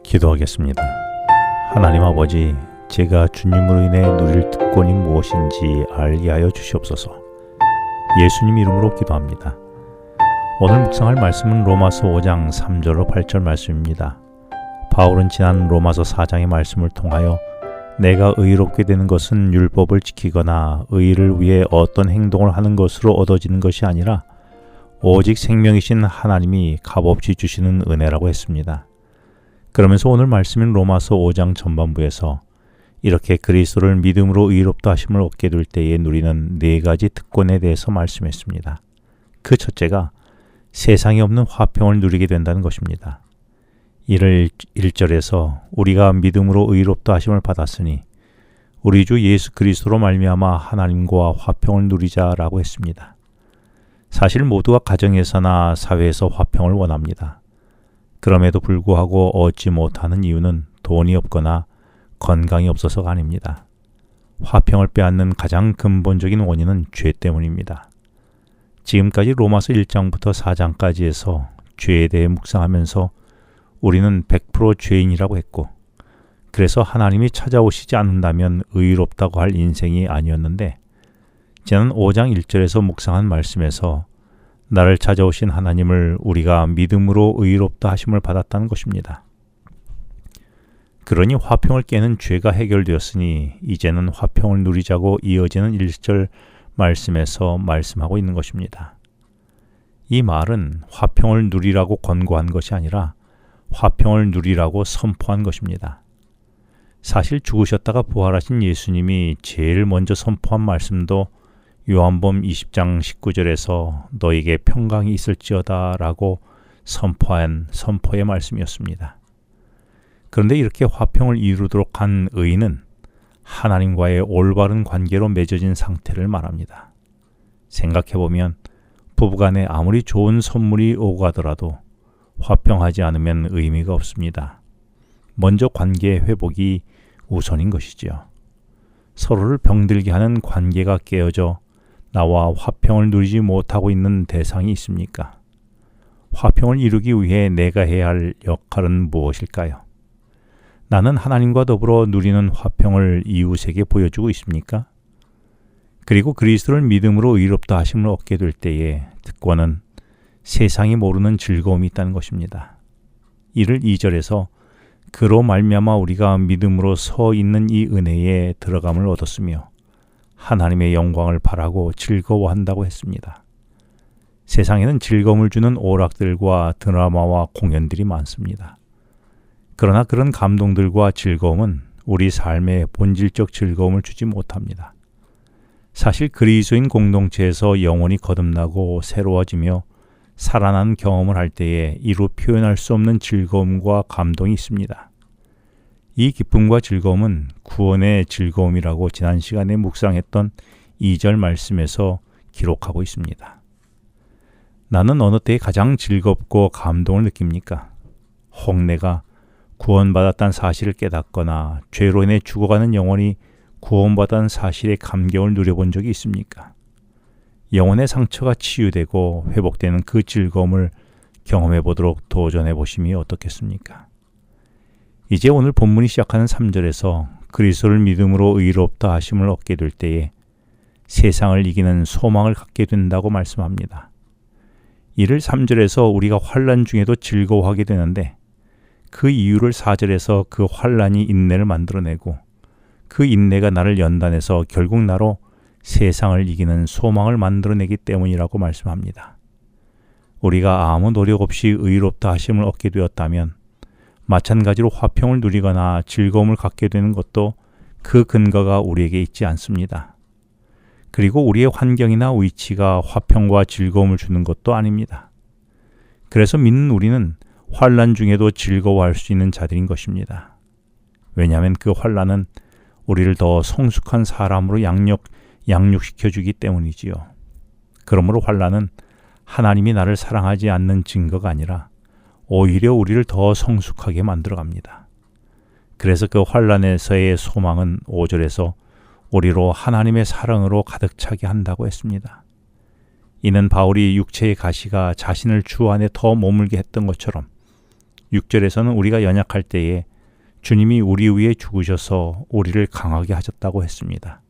기도하겠습니다. 하나님 아버지, 제가 주님으로 인해 누릴 특권이 무엇인지 알게 하여 주시옵소서. 예수님 이름으로 기도합니다. 오늘 묵상할 말씀은 로마서 5장 3절로 8절 말씀입니다. 바울은 지난 로마서 4장의 말씀을 통하여 내가 의롭게 되는 것은 율법을 지키거나 의를 위해 어떤 행동을 하는 것으로 얻어지는 것이 아니라 오직 생명이신 하나님이 값없이 주시는 은혜라고 했습니다. 그러면서 오늘 말씀인 로마서 5장 전반부에서 이렇게 그리스도를 믿음으로 의롭다 하심을 얻게 될 때에 누리는 네 가지 특권에 대해서 말씀했습니다. 그 첫째가 세상에 없는 화평을 누리게 된다는 것입니다. 이를 1절에서 우리가 믿음으로 의롭다 하심을 받았으니 우리 주 예수 그리스도로 말미암아 하나님과 화평을 누리자라고 했습니다. 사실 모두가 가정에서나 사회에서 화평을 원합니다. 그럼에도 불구하고 얻지 못하는 이유는 돈이 없거나 건강이 없어서가 아닙니다. 화평을 빼앗는 가장 근본적인 원인은 죄 때문입니다. 지금까지 로마서 1장부터 4장까지 해서 죄에 대해 묵상하면서 우리는 100% 죄인이라고 했고, 그래서 하나님이 찾아오시지 않는다면 의롭다고 할 인생이 아니었는데, 지난 5장 1절에서 묵상한 말씀에서 나를 찾아오신 하나님을 우리가 믿음으로 의롭다 하심을 받았다는 것입니다. 그러니 화평을 깨는 죄가 해결되었으니 이제는 화평을 누리자고 이어지는 1절 말씀에서 말씀하고 있는 것입니다. 이 말은 화평을 누리라고 권고한 것이 아니라 화평을 누리라고 선포한 것입니다. 사실 죽으셨다가 부활하신 예수님이 제일 먼저 선포한 말씀도 요한복음 20장 19절에서 너에게 평강이 있을지어다 라고 선포한 선포의 말씀이었습니다. 그런데 이렇게 화평을 이루도록 한 의인은 하나님과의 올바른 관계로 맺어진 상태를 말합니다. 생각해보면 부부간에 아무리 좋은 선물이 오고 가더라도 화평하지 않으면 의미가 없습니다. 먼저 관계 회복이 우선인 것이지요. 서로를 병들게 하는 관계가 깨어져 나와 화평을 누리지 못하고 있는 대상이 있습니까? 화평을 이루기 위해 내가 해야 할 역할은 무엇일까요? 나는 하나님과 더불어 누리는 화평을 이웃에게 보여주고 있습니까? 그리고 그리스도를 믿음으로 의롭다 하심을 얻게 될 때에 특권은 세상이 모르는 즐거움이 있다는 것입니다. 이를 2절에서 그로 말미암아 우리가 믿음으로 서 있는 이 은혜에 들어감을 얻었으며 하나님의 영광을 바라고 즐거워한다고 했습니다. 세상에는 즐거움을 주는 오락들과 드라마와 공연들이 많습니다. 그러나 그런 감동들과 즐거움은 우리 삶의 본질적 즐거움을 주지 못합니다. 사실 그리스도인 공동체에서 영혼이 거듭나고 새로워지며 살아난 경험을 할 때에 이루 표현할 수 없는 즐거움과 감동이 있습니다. 이 기쁨과 즐거움은 구원의 즐거움이라고 지난 시간에 묵상했던 2절 말씀에서 기록하고 있습니다. 나는 어느 때에 가장 즐겁고 감동을 느낍니까? 혹 내가 구원받았다는 사실을 깨닫거나 죄로 인해 죽어가는 영혼이 구원받은 사실의 감격을 누려본 적이 있습니까? 영혼의 상처가 치유되고 회복되는 그 즐거움을 경험해 보도록 도전해 보심이 어떻겠습니까? 이제 오늘 본문이 시작하는 3절에서 그리스도를 믿음으로 의롭다 하심을 얻게 될 때에 세상을 이기는 소망을 갖게 된다고 말씀합니다. 이를 3절에서 우리가 환난 중에도 즐거워하게 되는데 그 이유를 4절에서 그 환난이 인내를 만들어내고 그 인내가 나를 연단해서 결국 나로 세상을 이기는 소망을 만들어내기 때문이라고 말씀합니다. 우리가 아무 노력 없이 의롭다 하심을 얻게 되었다면 마찬가지로 화평을 누리거나 즐거움을 갖게 되는 것도 그 근거가 우리에게 있지 않습니다. 그리고 우리의 환경이나 위치가 화평과 즐거움을 주는 것도 아닙니다. 그래서 믿는 우리는 환난 중에도 즐거워할 수 있는 자들인 것입니다. 왜냐하면 그 환난은 우리를 더 성숙한 사람으로 양육시켜주기 때문이지요. 그러므로 환난은 하나님이 나를 사랑하지 않는 증거가 아니라 오히려 우리를 더 성숙하게 만들어갑니다. 그래서 그 환난에서의 소망은 5절에서 우리로 하나님의 사랑으로 가득 차게 한다고 했습니다. 이는 바울이 육체의 가시가 자신을 주 안에 더 머물게 했던 것처럼 6절에서는 우리가 연약할 때에 주님이 우리 위해 죽으셔서 우리를 강하게 하셨다고 했습니다.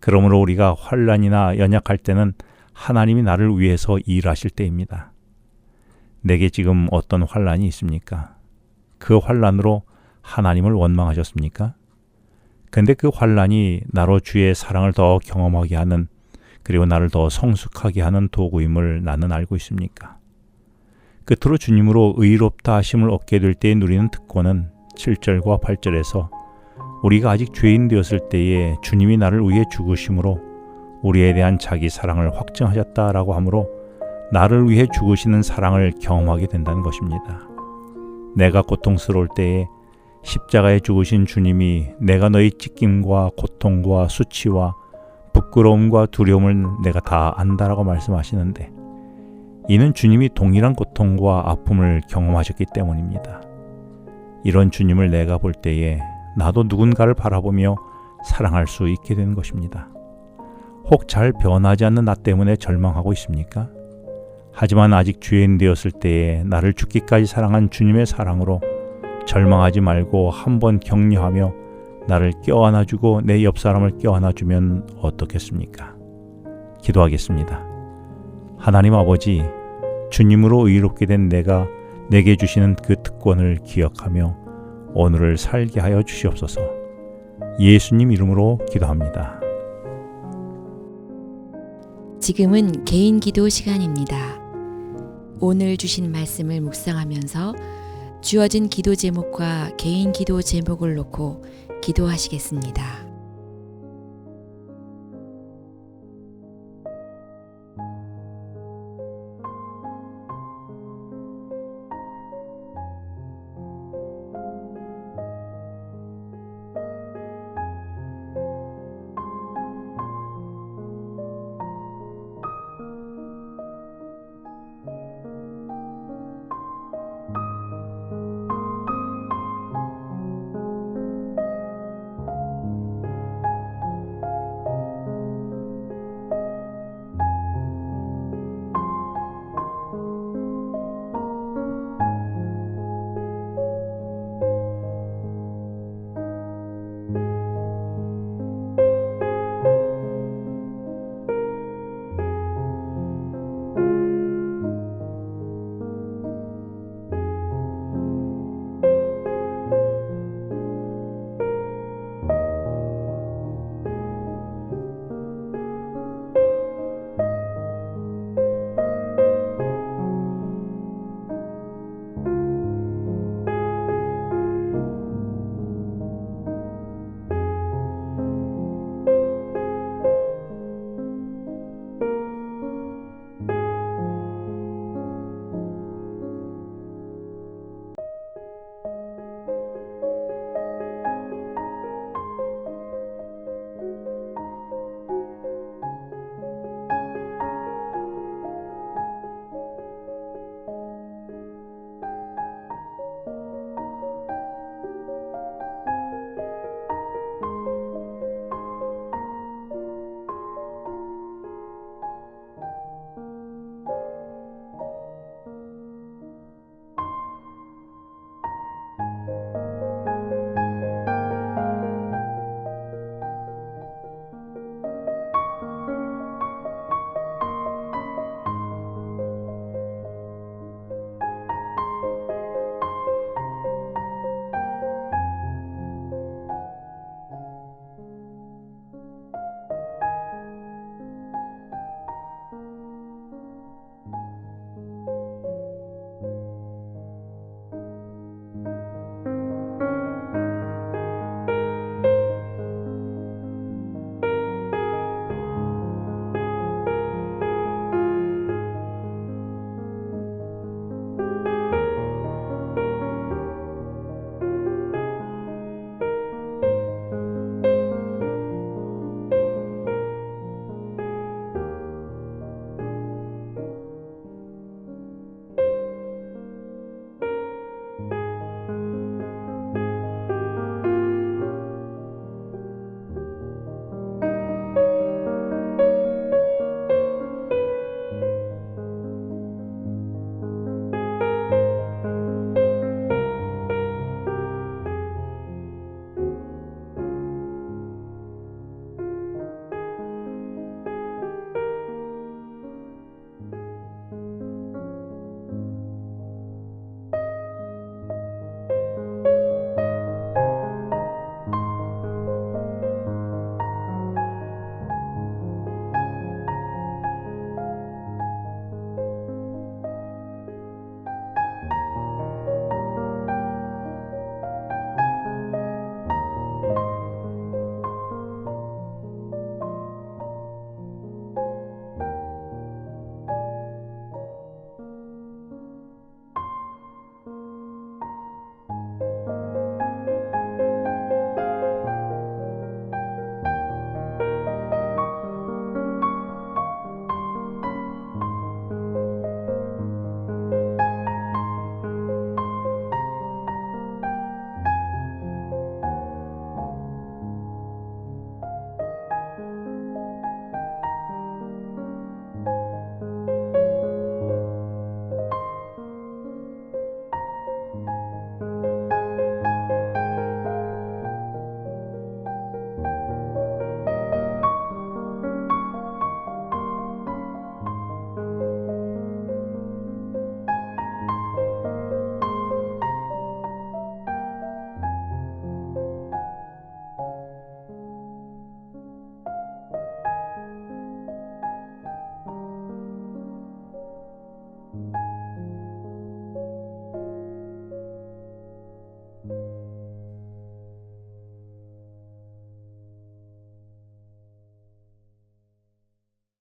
그러므로 우리가 환난이나 연약할 때는 하나님이 나를 위해서 일하실 때입니다. 내게 지금 어떤 환난이 있습니까? 그 환난으로 하나님을 원망하셨습니까? 근데 그 환난이 나로 주의 사랑을 더 경험하게 하는, 그리고 나를 더 성숙하게 하는 도구임을 나는 알고 있습니까? 끝으로 주님으로 의롭다 하심을 얻게 될 때에 누리는 특권은 7절과 8절에서 우리가 아직 죄인 되었을 때에 주님이 나를 위해 죽으심으로 우리에 대한 자기 사랑을 확증하셨다라고 하므로 나를 위해 죽으시는 사랑을 경험하게 된다는 것입니다. 내가 고통스러울 때에 십자가에 죽으신 주님이 내가 너희 찢김과 고통과 수치와 부끄러움과 두려움을 내가 다 안다라고 말씀하시는데, 이는 주님이 동일한 고통과 아픔을 경험하셨기 때문입니다. 이런 주님을 내가 볼 때에 나도 누군가를 바라보며 사랑할 수 있게 되는 것입니다. 혹 잘 변하지 않는 나 때문에 절망하고 있습니까? 하지만 아직 죄인 되었을 때에 나를 죽기까지 사랑한 주님의 사랑으로 절망하지 말고 한번 격려하며 나를 껴안아주고 내 옆 사람을 껴안아주면 어떻겠습니까? 기도하겠습니다. 하나님 아버지, 주님으로 의롭게 된 내가 내게 주시는 그 특권을 기억하며 오늘을 살게 하여 주시옵소서. 예수님 이름으로 기도합니다. 지금은 개인 기도 시간입니다. 오늘 주신 말씀을 묵상하면서 주어진 기도 제목과 개인 기도 제목을 놓고 기도하시겠습니다.